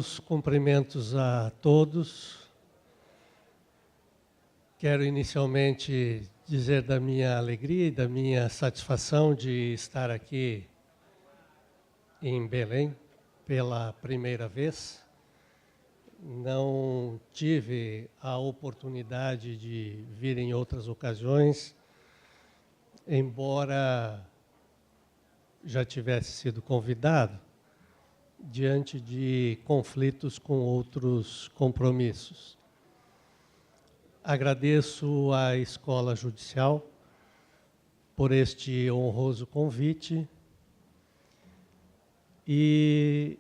Meus cumprimentos a todos. Quero inicialmente dizer da minha alegria e da minha satisfação de estar aqui em Belém pela primeira vez. Não tive a oportunidade de vir em outras ocasiões, embora já tivesse sido convidado, diante de conflitos com outros compromissos. Agradeço à Escola Judicial por este honroso convite e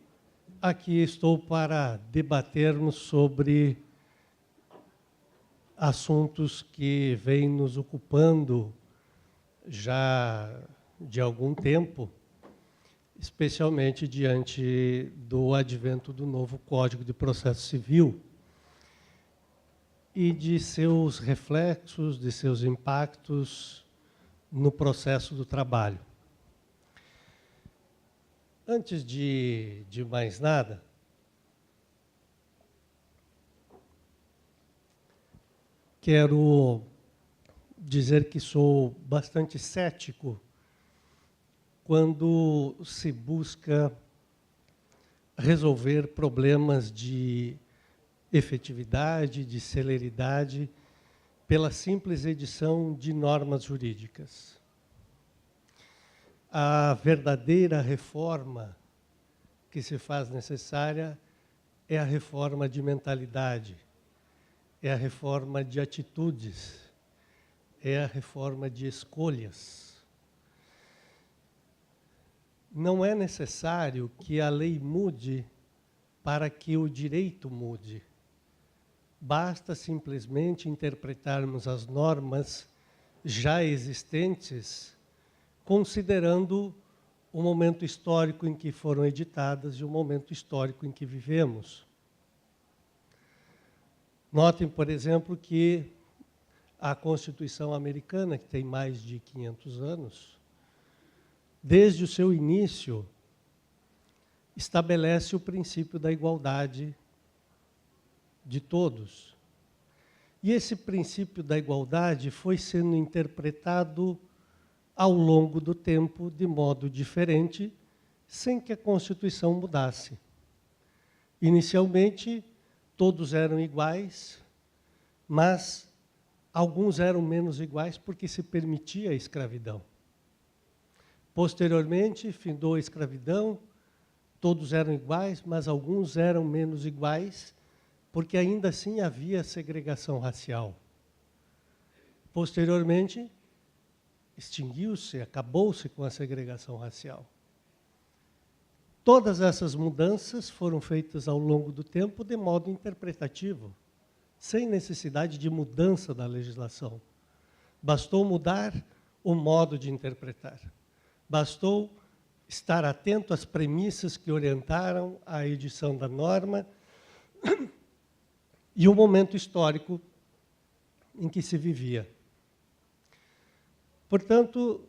aqui estou para debatermos sobre assuntos que vêm nos ocupando já de algum tempo, especialmente diante do advento do novo Código de Processo Civil e de seus reflexos, de seus impactos no processo do trabalho. Antes de mais nada, quero dizer que sou bastante cético quando se busca resolver problemas de efetividade, de celeridade, pela simples edição de normas jurídicas. A verdadeira reforma que se faz necessária é a reforma de mentalidade, é a reforma de atitudes, é a reforma de escolhas. Não é necessário que a lei mude para que o direito mude. Basta simplesmente interpretarmos as normas já existentes, considerando o momento histórico em que foram editadas e o momento histórico em que vivemos. Notem, por exemplo, que a Constituição americana, que tem mais de 500 anos, desde o seu início, estabelece o princípio da igualdade de todos. E esse princípio da igualdade foi sendo interpretado ao longo do tempo de modo diferente, sem que a Constituição mudasse. Inicialmente, todos eram iguais, mas alguns eram menos iguais porque se permitia a escravidão. Posteriormente, findou a escravidão, todos eram iguais, mas alguns eram menos iguais, porque ainda assim havia segregação racial. Posteriormente, extinguiu-se, acabou-se com a segregação racial. Todas essas mudanças foram feitas ao longo do tempo de modo interpretativo, sem necessidade de mudança da legislação. Bastou mudar o modo de interpretar. Bastou estar atento às premissas que orientaram a edição da norma e o momento histórico em que se vivia. Portanto,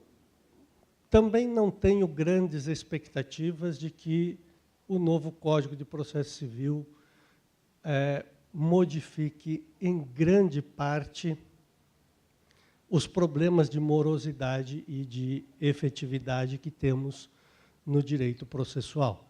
também não tenho grandes expectativas de que o novo Código de Processo Civil modifique em grande parte os problemas de morosidade e de efetividade que temos no direito processual.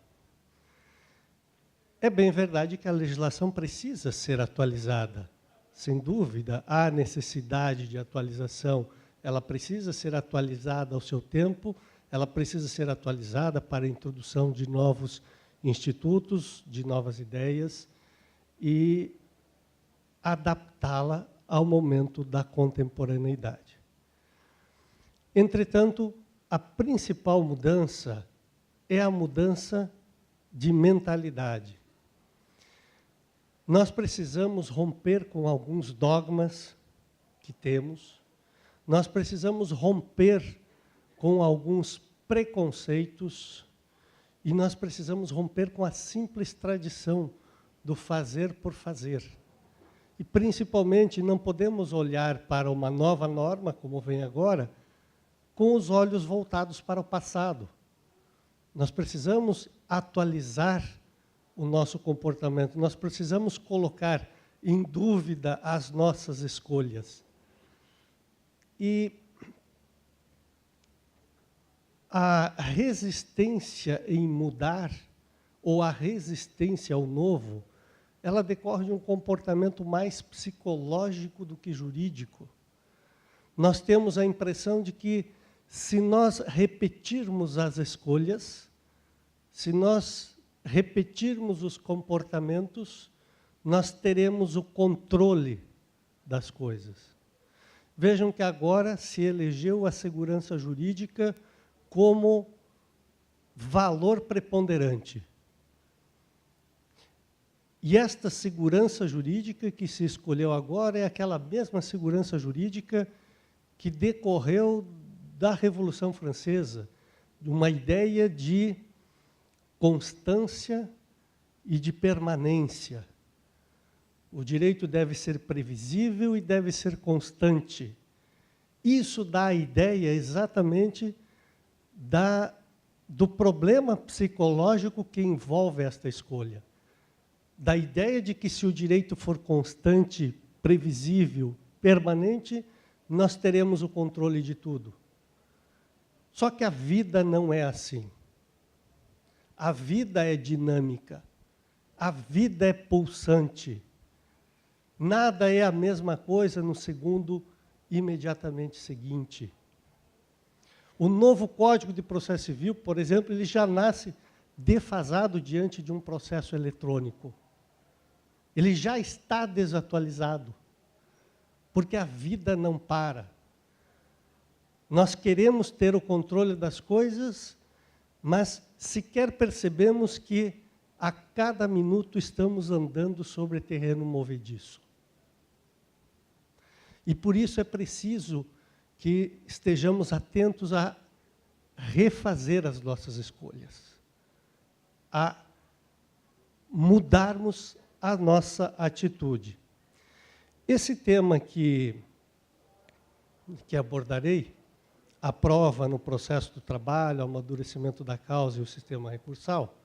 É bem verdade que a legislação precisa ser atualizada. Sem dúvida, há necessidade de atualização. Ela precisa ser atualizada ao seu tempo, ela precisa ser atualizada para a introdução de novos institutos, de novas ideias e adaptá-la ao momento da contemporaneidade. Entretanto, a principal mudança é a mudança de mentalidade. Nós precisamos romper com alguns dogmas que temos, nós precisamos romper com alguns preconceitos e nós precisamos romper com a simples tradição do fazer por fazer. E, principalmente, não podemos olhar para uma nova norma, como vem agora, com os olhos voltados para o passado. Nós precisamos atualizar o nosso comportamento, nós precisamos colocar em dúvida as nossas escolhas. E a resistência em mudar, ou a resistência ao novo, ela decorre de um comportamento mais psicológico do que jurídico. Nós temos a impressão de que, se nós repetirmos as escolhas, se nós repetirmos os comportamentos, nós teremos o controle das coisas. Vejam que agora se elegeu a segurança jurídica como valor preponderante. E esta segurança jurídica que se escolheu agora é aquela mesma segurança jurídica que decorreu da Revolução Francesa, de uma ideia de constância e de permanência. O direito deve ser previsível e deve ser constante. Isso dá a ideia exatamente do problema psicológico que envolve esta escolha. Da ideia de que, se o direito for constante, previsível, permanente, nós teremos o controle de tudo. Só que a vida não é assim. A vida é dinâmica. A vida é pulsante. Nada é a mesma coisa no segundo imediatamente seguinte. O novo Código de Processo Civil, por exemplo, ele já nasce defasado diante de um processo eletrônico. Ele já está desatualizado, porque a vida não para. Nós queremos ter o controle das coisas, mas sequer percebemos que a cada minuto estamos andando sobre terreno movediço. E por isso é preciso que estejamos atentos a refazer as nossas escolhas, a mudarmos a nossa atitude. Esse tema que abordarei, a prova no processo do trabalho, o amadurecimento da causa e o sistema recursal,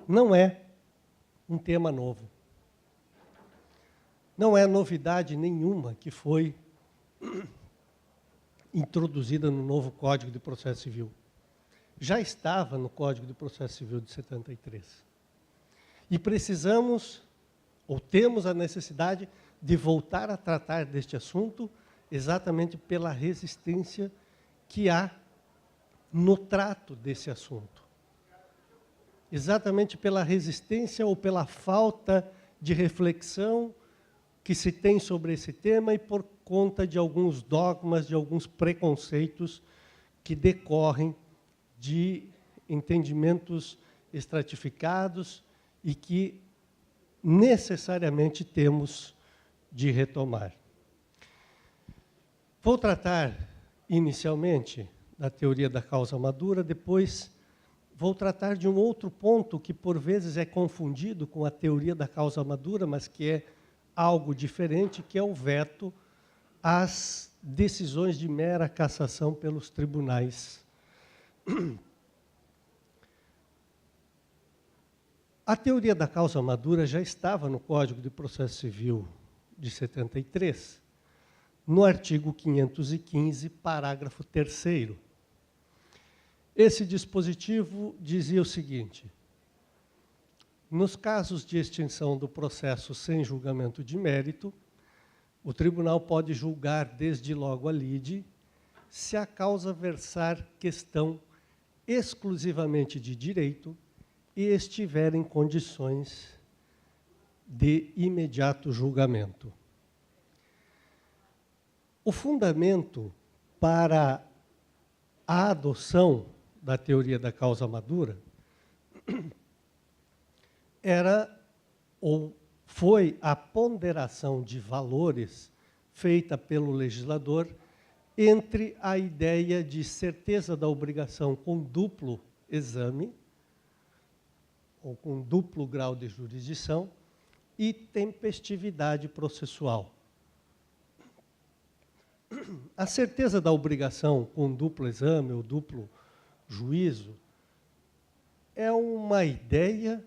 não é um tema novo. Não é novidade nenhuma que foi introduzida no novo Código de Processo Civil. Já estava no Código de Processo Civil de 73. E precisamos, ou temos a necessidade, de voltar a tratar deste assunto exatamente pela resistência que há no trato desse assunto. Exatamente pela resistência ou pela falta de reflexão que se tem sobre esse tema e por conta de alguns dogmas, de alguns preconceitos que decorrem de entendimentos estratificados e que necessariamente temos de retomar. Vou tratar inicialmente da teoria da causa madura, depois vou tratar de um outro ponto que por vezes é confundido com a teoria da causa madura, mas que é algo diferente, que é o veto às decisões de mera cassação pelos tribunais. A teoria da causa madura já estava no Código de Processo Civil de 73, no artigo 515, parágrafo 3º. Esse dispositivo dizia o seguinte: nos casos de extinção do processo sem julgamento de mérito, o tribunal pode julgar desde logo a lide se a causa versar questão exclusivamente de direito e estiver em condições de imediato julgamento. O fundamento para a adoção da teoria da causa madura era ou foi a ponderação de valores feita pelo legislador entre a ideia de certeza da obrigação com duplo exame, ou com duplo grau de jurisdição, e tempestividade processual. A certeza da obrigação com duplo exame ou duplo juízo é uma ideia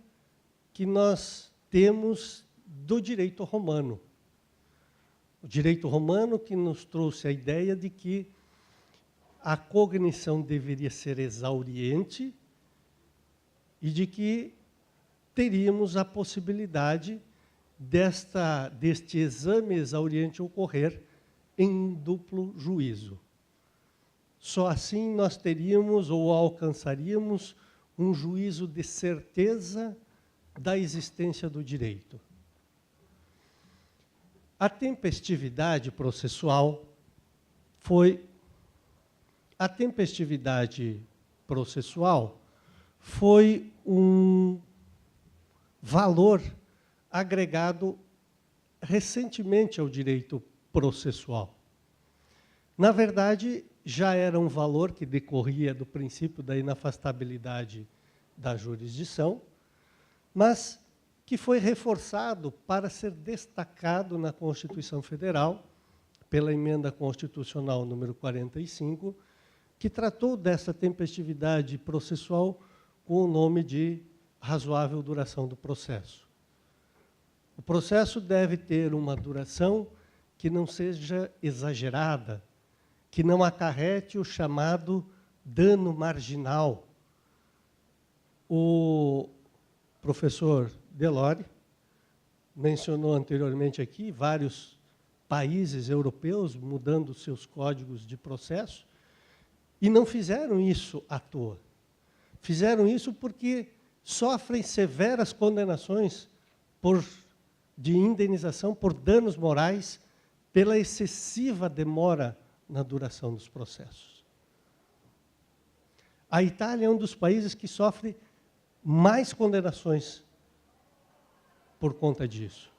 que nós temos do direito romano. O direito romano que nos trouxe a ideia de que a cognição deveria ser exauriente e de que teríamos a possibilidade deste exame exauriente ocorrer em duplo juízo. Só assim nós teríamos ou alcançaríamos um juízo de certeza da existência do direito. A tempestividade processual foi um valor agregado recentemente ao direito processual. Na verdade, já era um valor que decorria do princípio da inafastabilidade da jurisdição, mas que foi reforçado para ser destacado na Constituição Federal, pela Emenda Constitucional número 45, que tratou dessa tempestividade processual com o nome de razoável duração do processo. O processo deve ter uma duração que não seja exagerada, que não acarrete o chamado dano marginal. O professor Delore mencionou anteriormente aqui vários países europeus mudando seus códigos de processo e não fizeram isso à toa. Fizeram isso porque sofrem severas condenações de indenização por danos morais pela excessiva demora na duração dos processos. A Itália é um dos países que sofre mais condenações por conta disso.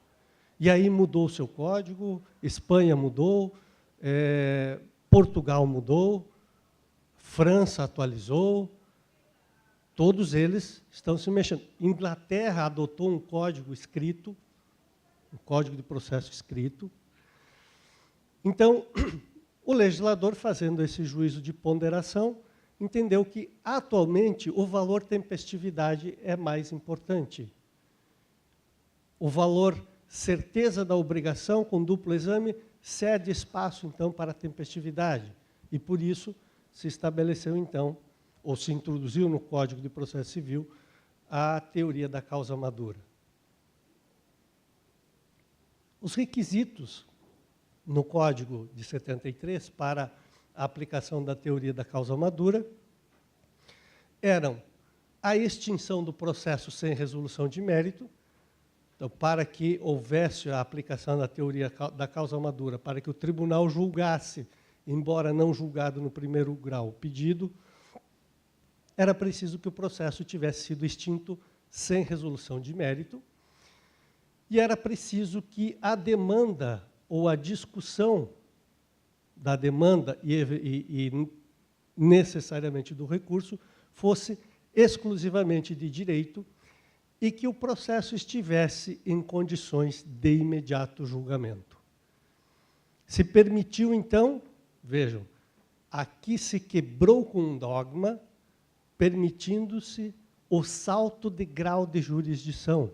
E aí mudou o seu código, Espanha mudou, Portugal mudou, França atualizou, todos eles estão se mexendo. Inglaterra adotou um código escrito, um código de processo escrito. Então, o legislador, fazendo esse juízo de ponderação, entendeu que, atualmente, o valor tempestividade é mais importante. O valor certeza da obrigação com duplo exame cede espaço, então, para a tempestividade. E, por isso, se estabeleceu, então, ou se introduziu no Código de Processo Civil, a teoria da causa madura. Os requisitos no Código de 73 para a aplicação da teoria da causa madura eram a extinção do processo sem resolução de mérito. Então, para que houvesse a aplicação da teoria da causa madura, para que o tribunal julgasse, embora não julgado no primeiro grau o pedido, era preciso que o processo tivesse sido extinto sem resolução de mérito, e era preciso que a demanda ou a discussão da demanda e necessariamente do recurso fosse exclusivamente de direito e que o processo estivesse em condições de imediato julgamento. Se permitiu, então, vejam, aqui se quebrou com um dogma, permitindo-se o salto de grau de jurisdição.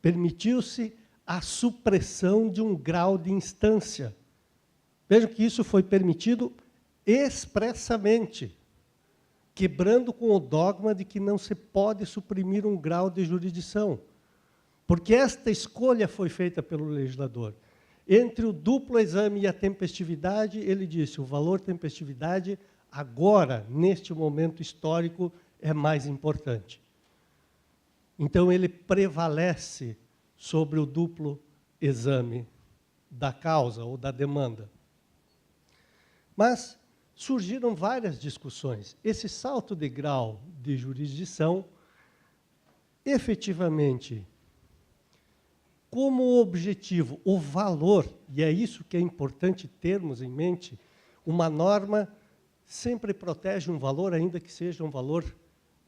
Permitiu-se a supressão de um grau de instância. Vejam que isso foi permitido expressamente, quebrando com o dogma de que não se pode suprimir um grau de jurisdição. Porque esta escolha foi feita pelo legislador. Entre o duplo exame e a tempestividade, ele disse, o valor tempestividade, agora, neste momento histórico, é mais importante. Então, ele prevalece sobre o duplo exame da causa ou da demanda. Mas surgiram várias discussões. Esse salto de grau de jurisdição, efetivamente, como objetivo, o valor, e é isso que é importante termos em mente, uma norma sempre protege um valor, ainda que seja um valor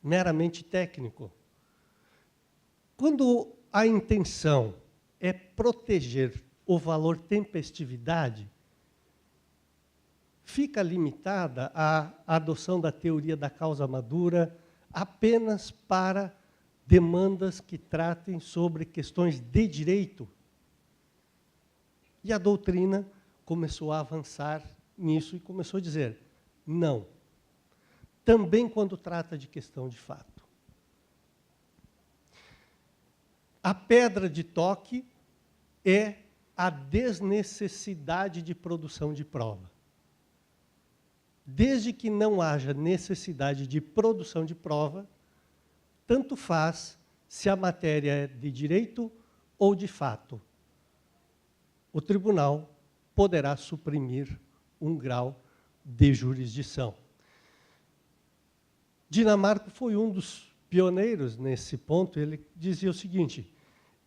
meramente técnico. Quando a intenção é proteger o valor tempestividade, fica limitada à adoção da teoria da causa madura apenas para demandas que tratem sobre questões de direito. E a doutrina começou a avançar nisso e começou a dizer, não. Também quando trata de questão de fato. A pedra de toque é a desnecessidade de produção de prova. Desde que não haja necessidade de produção de prova, tanto faz se a matéria é de direito ou de fato. O tribunal poderá suprimir um grau de jurisdição. Dinamarca foi um dos pioneiros nesse ponto. Ele dizia o seguinte,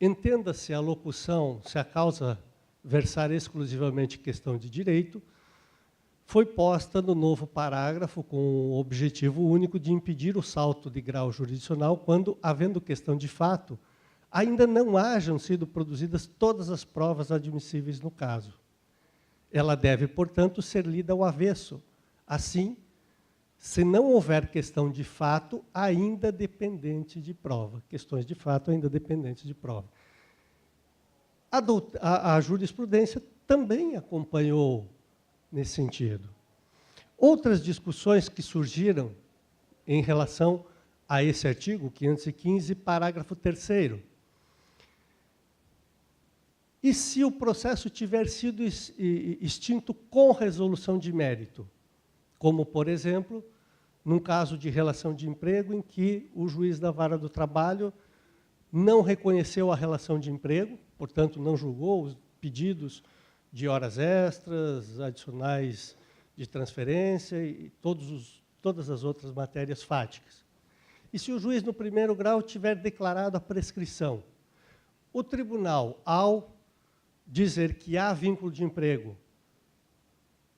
entenda-se a locução, se a causa versar exclusivamente questão de direito, foi posta no novo parágrafo com o objetivo único de impedir o salto de grau jurisdicional quando, havendo questão de fato, ainda não hajam sido produzidas todas as provas admissíveis no caso. Ela deve, portanto, ser lida ao avesso. Assim, se não houver questão de fato, ainda dependente de prova. Questões de fato ainda dependentes de prova. A jurisprudência também acompanhou nesse sentido. Outras discussões que surgiram em relação a esse artigo 515, parágrafo 3º. E se o processo tiver sido extinto com resolução de mérito? Como, por exemplo, num caso de relação de emprego em que o juiz da vara do trabalho não reconheceu a relação de emprego, portanto, não julgou os pedidos de horas extras, adicionais de transferência e todas as outras matérias fáticas. E se o juiz, no primeiro grau, tiver declarado a prescrição, o tribunal, ao dizer que há vínculo de emprego,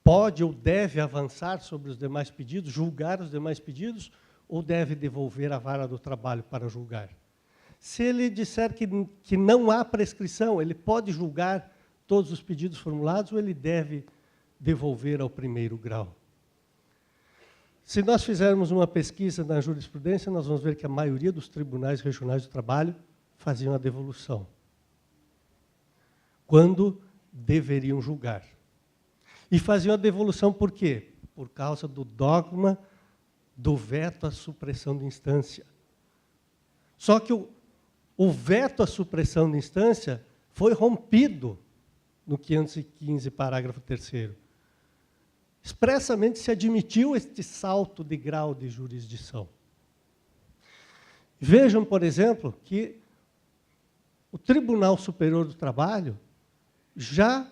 pode ou deve avançar sobre os demais pedidos, julgar os demais pedidos, ou deve devolver a vara do trabalho para julgar? Se ele disser que não há prescrição, ele pode julgar todos os pedidos formulados ou ele deve devolver ao primeiro grau? Se nós fizermos uma pesquisa na jurisprudência, nós vamos ver que a maioria dos tribunais regionais do trabalho faziam a devolução, quando deveriam julgar. E faziam a devolução por quê? Por causa do dogma do veto à supressão de instância. Só que o veto à supressão de instância foi rompido no 515, parágrafo 3º. Expressamente se admitiu este salto de grau de jurisdição. Vejam, por exemplo, que o Tribunal Superior do Trabalho já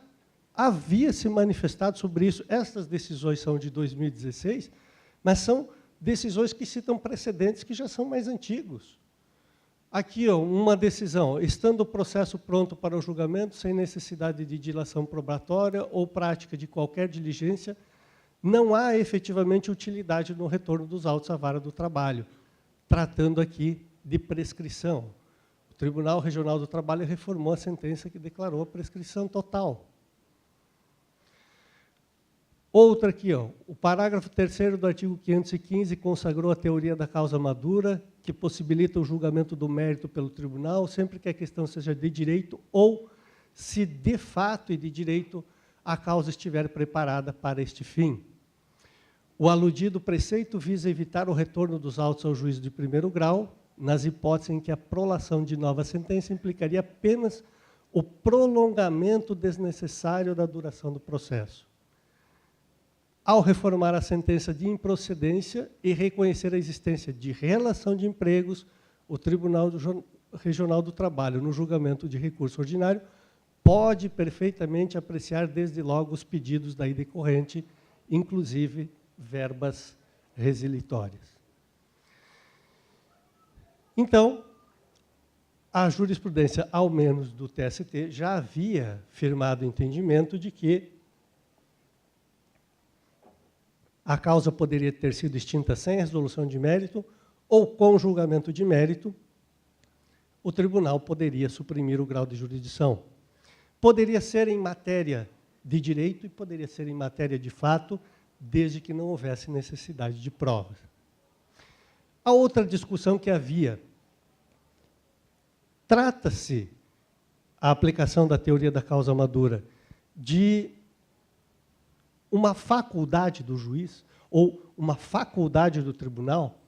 havia se manifestado sobre isso. Estas decisões são de 2016, mas são decisões que citam precedentes que já são mais antigos. Aqui, ó, uma decisão, estando o processo pronto para o julgamento, sem necessidade de dilação probatória ou prática de qualquer diligência, não há efetivamente utilidade no retorno dos autos à vara do trabalho, tratando aqui de prescrição. O Tribunal Regional do Trabalho reformou a sentença que declarou a prescrição total. Outra aqui, ó, o parágrafo 3º do artigo 515 consagrou a teoria da causa madura, que possibilita o julgamento do mérito pelo tribunal, sempre que a questão seja de direito ou, se de fato e de direito, a causa estiver preparada para este fim. O aludido preceito visa evitar o retorno dos autos ao juízo de primeiro grau, nas hipóteses em que a prolação de nova sentença implicaria apenas o prolongamento desnecessário da duração do processo. Ao reformar a sentença de improcedência e reconhecer a existência de relação de empregos, o Tribunal Regional do Trabalho, no julgamento de recurso ordinário, pode perfeitamente apreciar desde logo os pedidos daí decorrente, inclusive verbas resilitórias. Então, a jurisprudência, ao menos do TST, já havia firmado o entendimento de que a causa poderia ter sido extinta sem resolução de mérito ou com julgamento de mérito, o tribunal poderia suprimir o grau de jurisdição. Poderia ser em matéria de direito e poderia ser em matéria de fato, desde que não houvesse necessidade de provas. A outra discussão que havia, trata-se a aplicação da teoria da causa madura de uma faculdade do juiz ou uma faculdade do tribunal,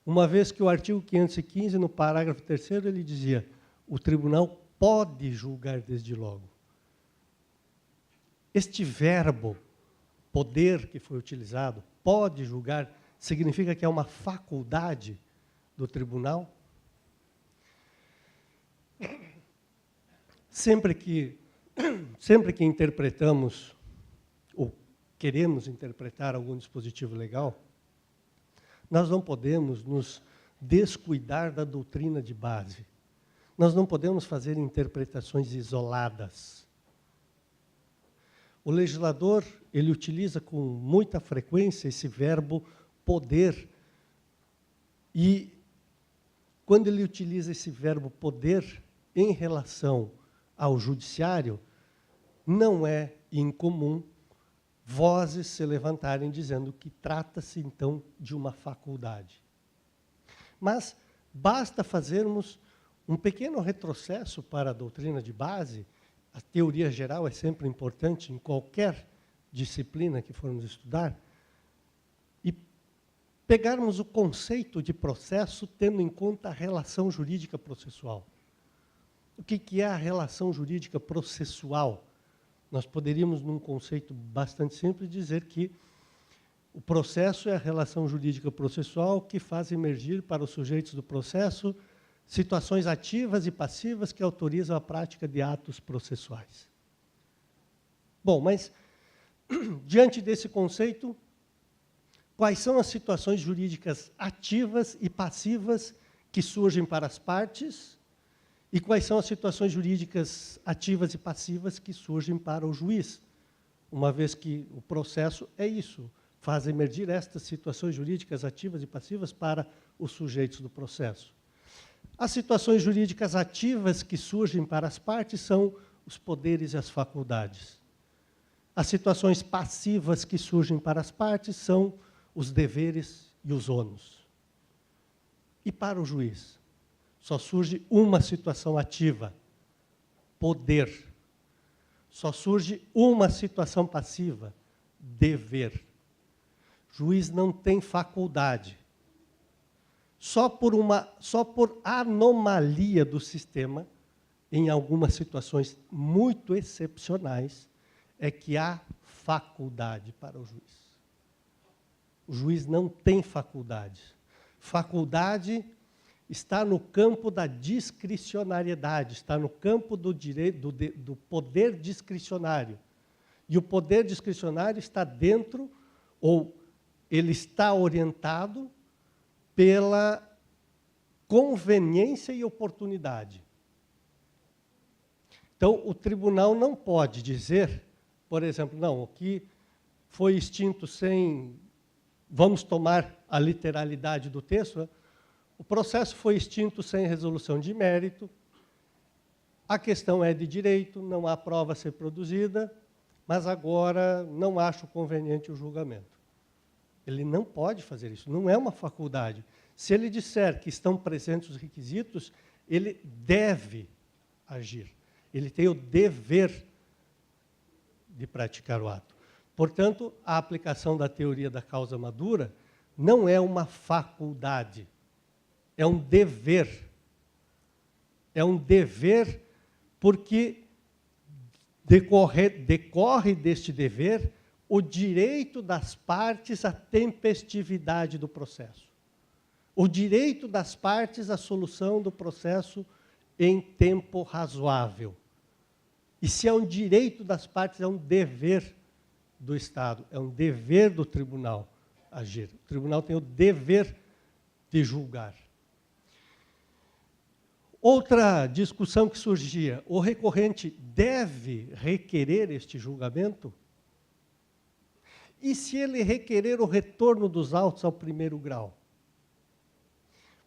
uma vez que o artigo 515, no parágrafo 3º, ele dizia: o tribunal pode julgar desde logo. Este verbo, poder, que foi utilizado, pode julgar, significa que é uma faculdade do tribunal? Sempre que interpretamos ou queremos interpretar algum dispositivo legal, nós não podemos nos descuidar da doutrina de base. Nós não podemos fazer interpretações isoladas. O legislador, ele utiliza com muita frequência esse verbo poder. E, quando ele utiliza esse verbo poder em relação ao judiciário, não é incomum vozes se levantarem dizendo que trata-se, então, de uma faculdade. Mas basta fazermos um pequeno retrocesso para a doutrina de base. A teoria geral é sempre importante em qualquer disciplina que formos estudar, e pegarmos o conceito de processo tendo em conta a relação jurídica processual. O que é a relação jurídica processual? Nós poderíamos, num conceito bastante simples, dizer que o processo é a relação jurídica processual que faz emergir para os sujeitos do processo situações ativas e passivas que autorizam a prática de atos processuais. Bom, mas, diante desse conceito, quais são as situações jurídicas ativas e passivas que surgem para as partes? E quais são as situações jurídicas ativas e passivas que surgem para o juiz? Uma vez que o processo é isso, faz emergir estas situações jurídicas ativas e passivas para os sujeitos do processo. As situações jurídicas ativas que surgem para as partes são os poderes e as faculdades. As situações passivas que surgem para as partes são os deveres e os ônus. E para o juiz? Só surge uma situação ativa, poder. Só surge uma situação passiva, dever. Juiz não tem faculdade. Só por anomalia do sistema, em algumas situações muito excepcionais, é que há faculdade para o juiz. O juiz não tem faculdade. Faculdade está no campo da discricionariedade, está no campo do direito, do poder discricionário. E o poder discricionário está dentro, ou ele está orientado pela conveniência e oportunidade. Então, o tribunal não pode dizer, por exemplo, não, o que foi extinto sem... Vamos tomar a literalidade do texto, né? O processo foi extinto sem resolução de mérito, a questão é de direito, não há prova a ser produzida, mas agora não acho conveniente o julgamento. Ele não pode fazer isso, não é uma faculdade. Se ele disser que estão presentes os requisitos, ele deve agir. Ele tem o dever de praticar o ato. Portanto, a aplicação da teoria da causa madura não é uma faculdade, é um dever. É um dever porque decorre deste dever o direito das partes à tempestividade do processo. O direito das partes à solução do processo em tempo razoável. E se é um direito das partes, é um dever do Estado, é um dever do tribunal agir. O tribunal tem o dever de julgar. Outra discussão que surgia, o recorrente deve requerer este julgamento? E se ele requerer o retorno dos autos ao primeiro grau?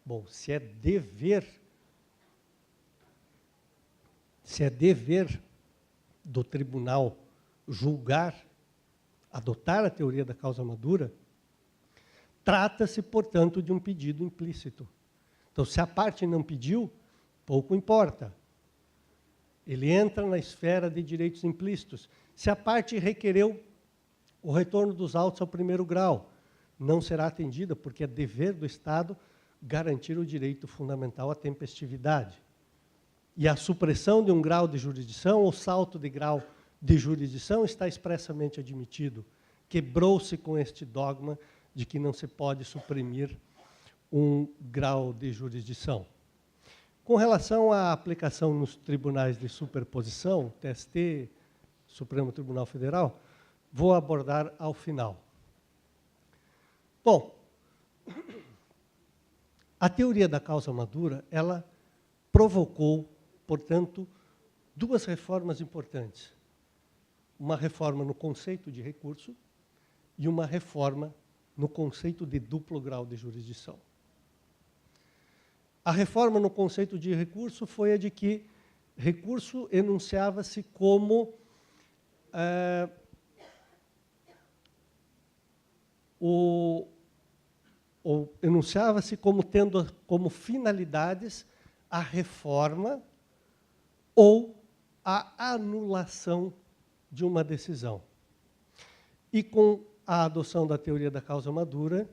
Bom, se é dever do tribunal julgar adotar a teoria da causa madura, trata-se, portanto, de um pedido implícito. Então, se a parte não pediu, pouco importa. Ele entra na esfera de direitos implícitos. Se a parte requereu o retorno dos autos ao primeiro grau, não será atendida, porque é dever do Estado garantir o direito fundamental à tempestividade. E a supressão de um grau de jurisdição, ou salto de grau de jurisdição, está expressamente admitido. Quebrou-se com este dogma de que não se pode suprimir um grau de jurisdição. Com relação à aplicação nos tribunais de superposição, TST, Supremo Tribunal Federal, vou abordar ao final. Bom, a teoria da causa madura, ela provocou, portanto, duas reformas importantes. Uma reforma no conceito de recurso e uma reforma no conceito de duplo grau de jurisdição. A reforma no conceito de recurso foi a de que recurso enunciava-se como enunciava-se como tendo como finalidades a reforma ou a anulação de uma decisão. E com a adoção da teoria da causa madura,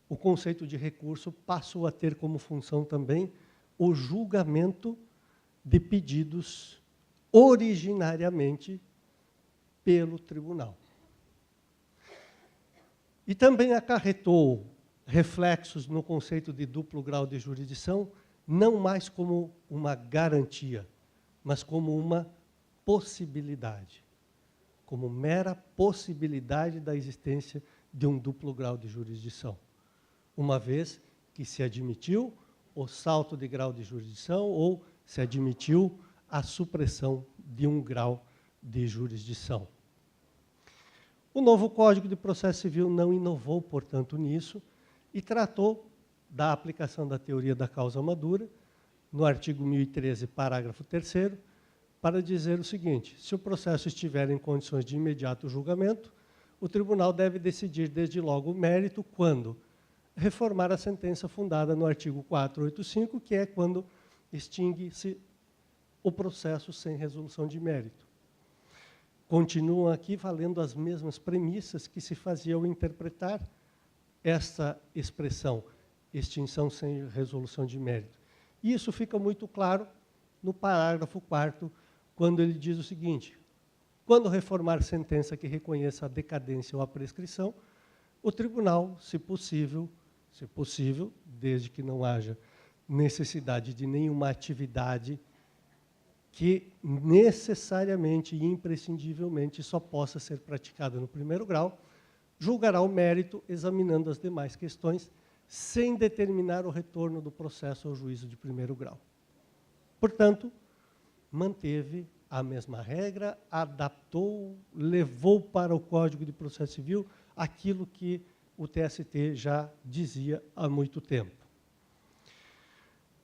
o conceito de recurso passou a ter como função também o julgamento de pedidos originariamente pelo tribunal. E também acarretou reflexos no conceito de duplo grau de jurisdição, não mais como uma garantia, mas como uma possibilidade, como mera possibilidade da existência de um duplo grau de jurisdição, uma vez que se admitiu o salto de grau de jurisdição ou se admitiu a supressão de um grau de jurisdição. O novo Código de Processo Civil não inovou, portanto, nisso, e tratou da aplicação da teoria da causa madura, no artigo 1013, parágrafo 3º, para dizer o seguinte: se o processo estiver em condições de imediato julgamento, o tribunal deve decidir desde logo o mérito quando reformar a sentença fundada no artigo 485, que é quando extingue-se o processo sem resolução de mérito. Continuam aqui valendo as mesmas premissas que se fazia ao interpretar essa expressão, extinção sem resolução de mérito. E isso fica muito claro no parágrafo 4º, quando ele diz o seguinte: quando reformar sentença que reconheça a decadência ou a prescrição, o tribunal, se possível, desde que não haja necessidade de nenhuma atividade que necessariamente e imprescindivelmente só possa ser praticada no primeiro grau, julgará o mérito examinando as demais questões, sem determinar o retorno do processo ao juízo de primeiro grau. Portanto, manteve a mesma regra, adaptou, levou para o Código de Processo Civil aquilo que o TST já dizia há muito tempo.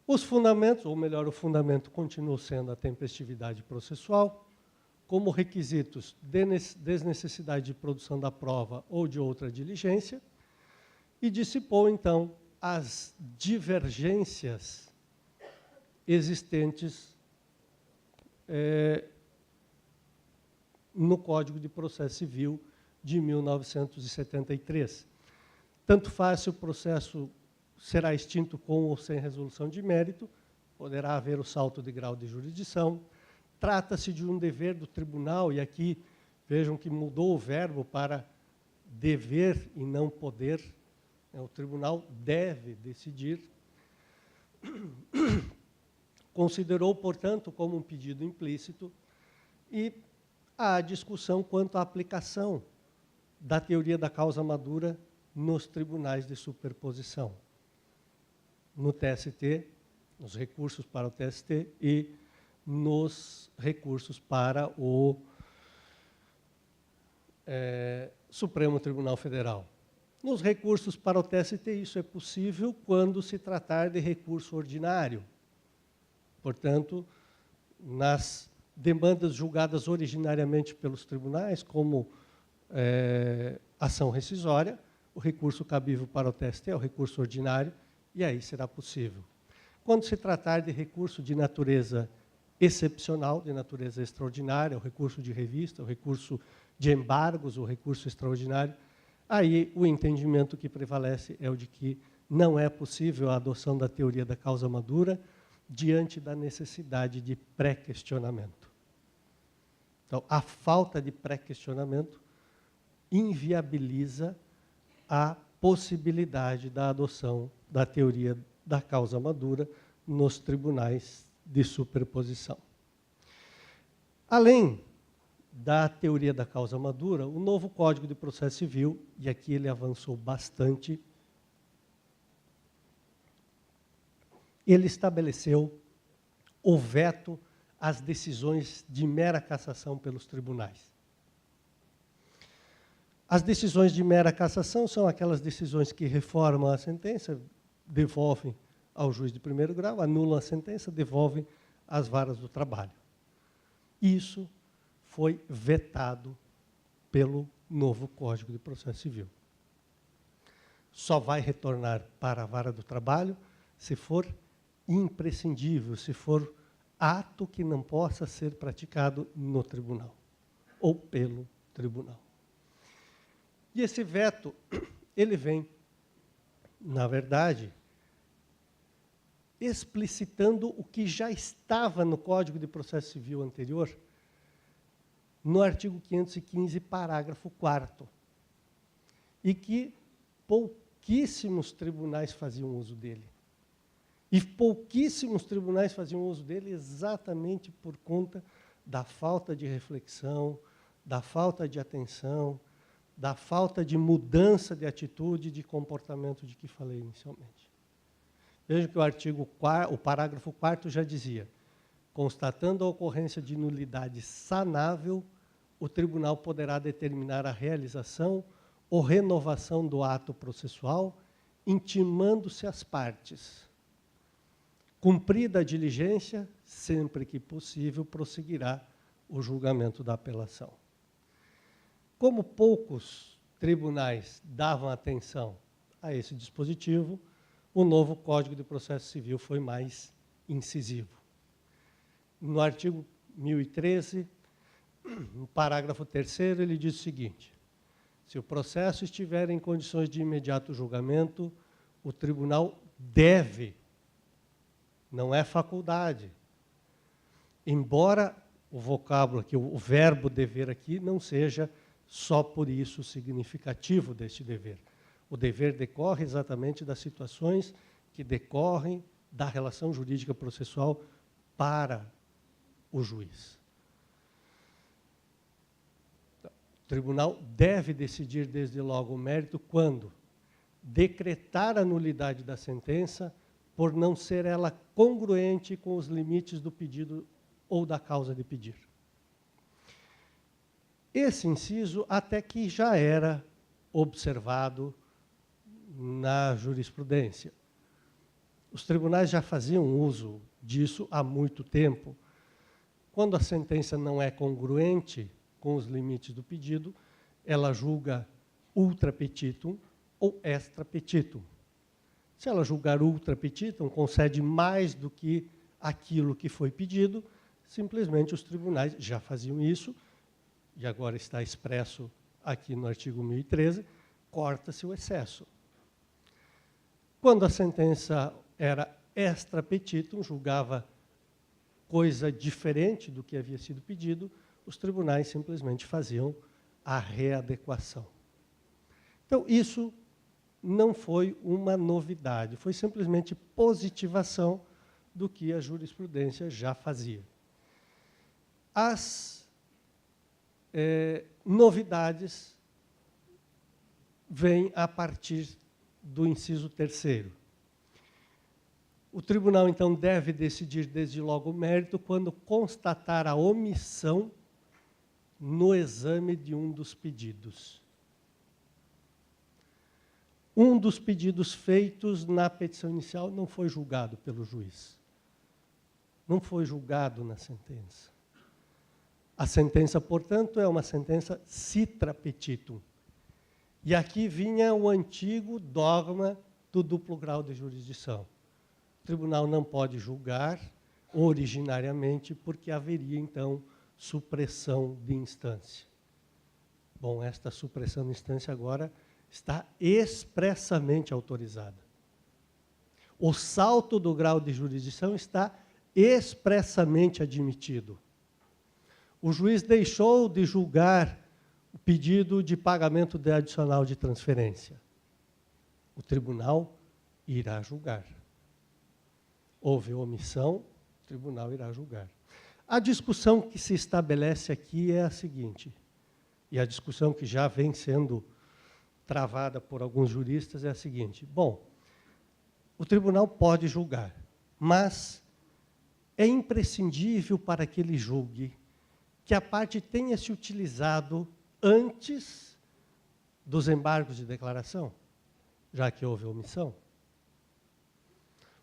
Os fundamentos, ou melhor, o fundamento continuou sendo a tempestividade processual, como requisitos desnecessidade de produção da prova ou de outra diligência, e dissipou, então, as divergências existentes no Código de Processo Civil de 1973. Tanto faz se o processo será extinto com ou sem resolução de mérito, poderá haver o salto de grau de jurisdição. Trata-se de um dever do tribunal, e aqui vejam que mudou o verbo para dever e não poder. O tribunal deve decidir. Considerou, portanto, como um pedido implícito, e há discussão quanto à aplicação da teoria da causa madura nos tribunais de superposição, no TST, nos recursos para o TST e nos recursos para o Supremo Tribunal Federal. Nos recursos para o TST, isso é possível quando se tratar de recurso ordinário. Portanto, nas demandas julgadas originariamente pelos tribunais, como ação rescisória, o recurso cabível para o TST é o recurso ordinário, e aí será possível. Quando se tratar de recurso de natureza excepcional, de natureza extraordinária, o recurso de revista, o recurso de embargos, o recurso extraordinário, aí o entendimento que prevalece é o de que não é possível a adoção da teoria da causa madura diante da necessidade de pré-questionamento. Então, a falta de pré-questionamento inviabiliza a possibilidade da adoção da teoria da causa madura nos tribunais de superposição. Além da teoria da causa madura, o novo Código de Processo Civil, e aqui ele avançou bastante, ele estabeleceu o veto às decisões de mera cassação pelos tribunais. As decisões de mera cassação são aquelas decisões que reformam a sentença, devolvem ao juiz de primeiro grau, anulam a sentença, devolvem às varas do trabalho. Isso foi vetado pelo novo Código de Processo Civil. Só vai retornar para a vara do trabalho se for imprescindível, se for ato que não possa ser praticado no tribunal ou pelo tribunal. E esse veto, ele vem, na verdade, explicitando o que já estava no Código de Processo Civil anterior, no artigo 515, parágrafo 4º, e que pouquíssimos tribunais faziam uso dele. E pouquíssimos tribunais faziam uso dele exatamente por conta da falta de reflexão, da falta de atenção, da falta de mudança de atitude e de comportamento de que falei inicialmente. Veja que o parágrafo 4º já dizia: constatando a ocorrência de nulidade sanável, o tribunal poderá determinar a realização ou renovação do ato processual, intimando-se as partes. Cumprida a diligência, sempre que possível, prosseguirá o julgamento da apelação. Como poucos tribunais davam atenção a esse dispositivo, o novo Código de Processo Civil foi mais incisivo. No artigo 1013, no parágrafo 3º, ele diz o seguinte: se o processo estiver em condições de imediato julgamento, o tribunal deve, não é faculdade, embora o vocábulo aqui, o verbo dever aqui, não seja só por isso significativo deste dever. O dever decorre exatamente das situações que decorrem da relação jurídica processual para o juiz. O tribunal deve decidir desde logo o mérito quando decretar a nulidade da sentença por não ser ela congruente com os limites do pedido ou da causa de pedir. Esse inciso até que já era observado na jurisprudência. Os tribunais já faziam uso disso há muito tempo. Quando a sentença não é congruente com os limites do pedido, ela julga ultra petitum ou extra petitum. Se ela julgar ultra petitum, concede mais do que aquilo que foi pedido, simplesmente os tribunais já faziam isso, e agora está expresso aqui no artigo 1013, corta-se o excesso. Quando a sentença era extra petitum, julgava coisa diferente do que havia sido pedido, os tribunais simplesmente faziam a readequação. Então, isso não foi uma novidade, foi simplesmente positivação do que a jurisprudência já fazia. As novidades vêm a partir do inciso 3º. O tribunal, então, deve decidir desde logo o mérito quando constatar a omissão no exame de um dos pedidos. Um dos pedidos feitos na petição inicial não foi julgado pelo juiz. Não foi julgado na sentença. A sentença, portanto, é uma sentença citra petitum. E aqui vinha o antigo dogma do duplo grau de jurisdição. O tribunal não pode julgar originariamente, porque haveria, então, supressão de instância. Bom, esta supressão de instância agora está expressamente autorizada. O salto do grau de jurisdição está expressamente admitido. O juiz deixou de julgar o pedido de pagamento de adicional de transferência. O tribunal irá julgar. Houve omissão, o tribunal irá julgar. A discussão que se estabelece aqui é a seguinte, e a discussão que já vem sendo travada por alguns juristas é a seguinte: bom, o tribunal pode julgar, mas é imprescindível para que ele julgue que a parte tenha se utilizado antes dos embargos de declaração, já que houve omissão.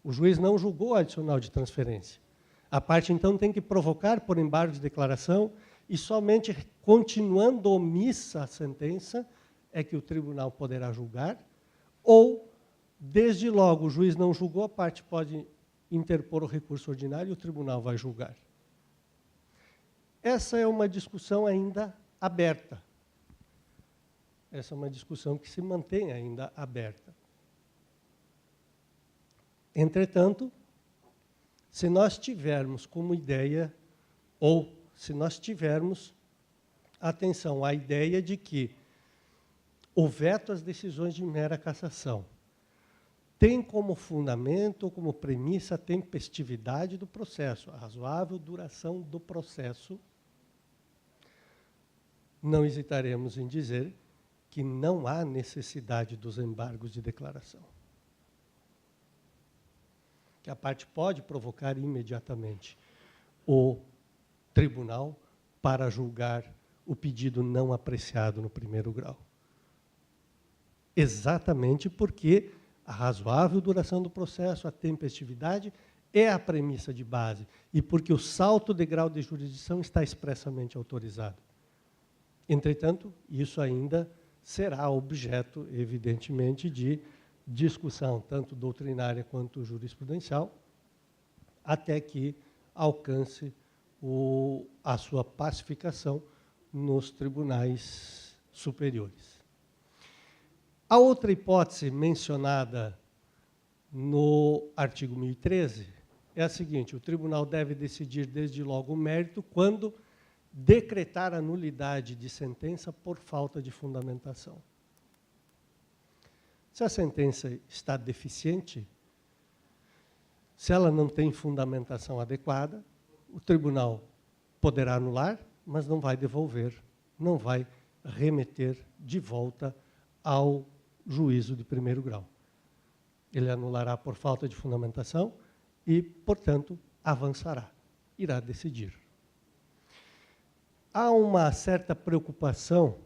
O juiz não julgou a adicional de transferência. A parte, então, tem que provocar por embargo de declaração e somente continuando omissa a sentença é que o tribunal poderá julgar, ou, desde logo, o juiz não julgou, a parte pode interpor o recurso ordinário e o tribunal vai julgar. Essa é uma discussão ainda aberta. Essa é uma discussão que se mantém ainda aberta. Entretanto, se nós tivermos como ideia, ou se nós tivermos, atenção, a ideia de que o veto às decisões de mera cassação tem como fundamento, ou como premissa, a tempestividade do processo, a razoável duração do processo, não hesitaremos em dizer que não há necessidade dos embargos de declaração. Que a parte pode provocar imediatamente o tribunal para julgar o pedido não apreciado no primeiro grau. Exatamente porque a razoável duração do processo, a tempestividade, é a premissa de base, e porque o salto de grau de jurisdição está expressamente autorizado. Entretanto, isso ainda será objeto, evidentemente, de discussão, tanto doutrinária quanto jurisprudencial, até que alcance a sua pacificação nos tribunais superiores. A outra hipótese mencionada no artigo 1013 é a seguinte: o tribunal deve decidir desde logo o mérito quando decretar a nulidade de sentença por falta de fundamentação. Se a sentença está deficiente, se ela não tem fundamentação adequada, o tribunal poderá anular, mas não vai devolver, não vai remeter de volta ao juízo de primeiro grau. Ele anulará por falta de fundamentação e, portanto, avançará, irá decidir. Há uma certa preocupação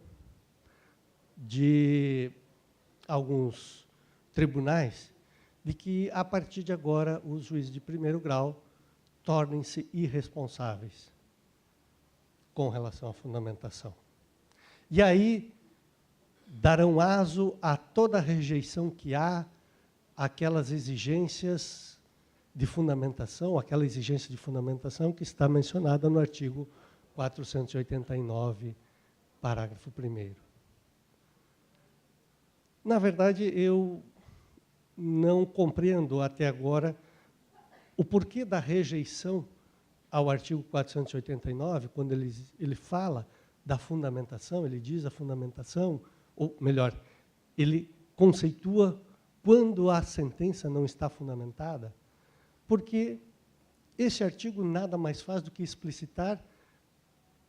de alguns tribunais de que, a partir de agora, os juízes de primeiro grau tornem-se irresponsáveis com relação à fundamentação. E aí darão aso a toda a rejeição que há àquelas exigências de fundamentação, aquela exigência de fundamentação que está mencionada no artigo 489, parágrafo 1º. Na verdade, eu não compreendo até agora o porquê da rejeição ao artigo 489, quando ele fala da fundamentação, ele diz a fundamentação, ou melhor, ele conceitua quando a sentença não está fundamentada, porque esse artigo nada mais faz do que explicitar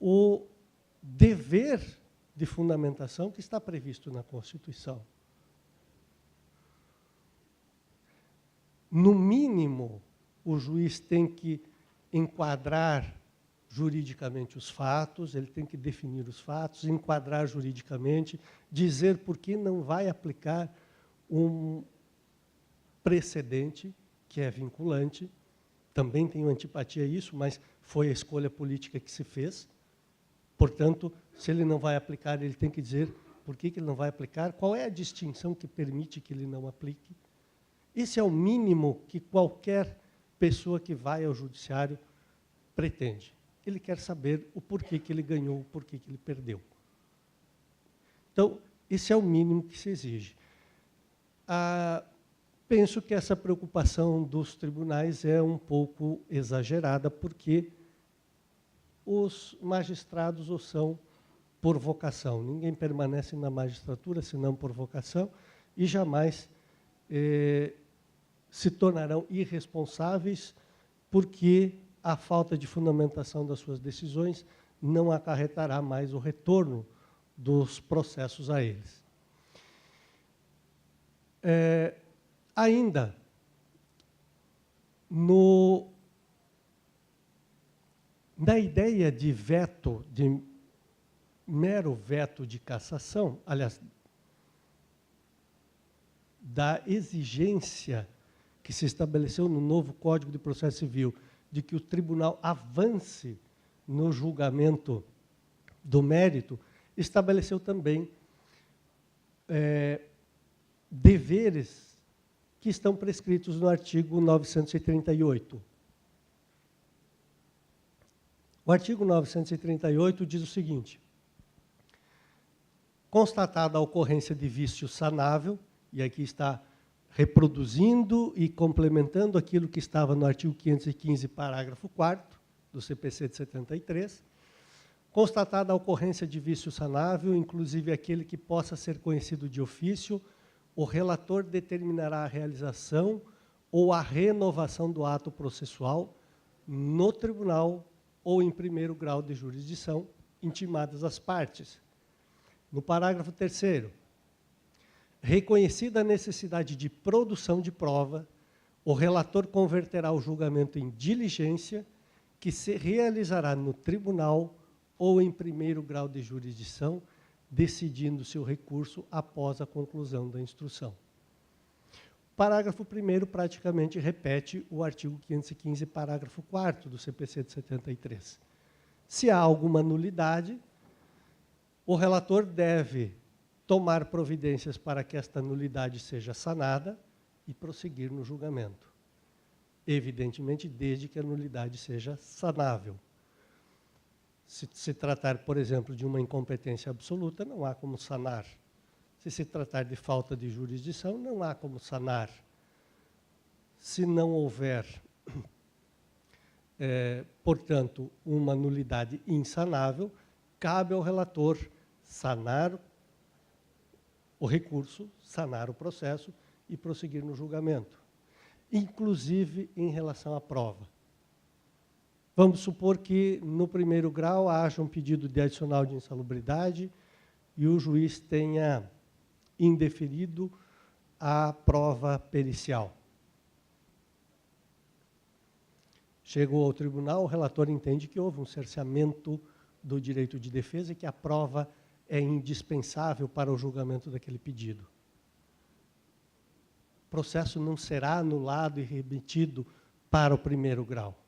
o dever de fundamentação que está previsto na Constituição. No mínimo, o juiz tem que enquadrar juridicamente os fatos, ele tem que definir os fatos, enquadrar juridicamente, dizer por que não vai aplicar um precedente que é vinculante. Também tenho antipatia a isso, mas foi a escolha política que se fez. Portanto, se ele não vai aplicar, ele tem que dizer por que ele não vai aplicar, qual é a distinção que permite que ele não aplique. Esse é o mínimo que qualquer pessoa que vai ao judiciário pretende. Ele quer saber o porquê que ele ganhou, o porquê que ele perdeu. Então, esse é o mínimo que se exige. Penso que essa preocupação dos tribunais é um pouco exagerada, porque os magistrados o são por vocação. Ninguém permanece na magistratura senão por vocação e jamais se tornarão irresponsáveis porque a falta de fundamentação das suas decisões não acarretará mais o retorno dos processos a eles. Ainda, na ideia de veto, de mero veto de cassação, aliás, da exigência que se estabeleceu no novo Código de Processo Civil, de que o tribunal avance no julgamento do mérito, estabeleceu também deveres que estão prescritos no artigo 938. O artigo 938 diz o seguinte: constatada a ocorrência de vício sanável, e aqui está reproduzindo e complementando aquilo que estava no artigo 515, parágrafo 4º, do CPC de 73, constatada a ocorrência de vício sanável, inclusive aquele que possa ser conhecido de ofício, o relator determinará a realização ou a renovação do ato processual no tribunal ou em primeiro grau de jurisdição, intimadas as partes. No parágrafo 3º, reconhecida a necessidade de produção de prova, o relator converterá o julgamento em diligência, que se realizará no tribunal ou em primeiro grau de jurisdição, decidindo-se o recurso após a conclusão da instrução. O parágrafo 1º praticamente repete o artigo 515, parágrafo 4º do CPC de 73. Se há alguma nulidade, o relator deve tomar providências para que esta nulidade seja sanada e prosseguir no julgamento. Evidentemente, desde que a nulidade seja sanável. Se se tratar, por exemplo, de uma incompetência absoluta, não há como sanar. Se se tratar de falta de jurisdição, não há como sanar. Se não houver, portanto, uma nulidade insanável, cabe ao relator sanar o recurso, sanar o processo e prosseguir no julgamento, inclusive em relação à prova. Vamos supor que, no primeiro grau, haja um pedido de adicional de insalubridade e o juiz tenha indeferido a prova pericial. Chegou ao tribunal, o relator entende que houve um cerceamento do direito de defesa e que a prova é indispensável para o julgamento daquele pedido. O processo não será anulado e remetido para o primeiro grau.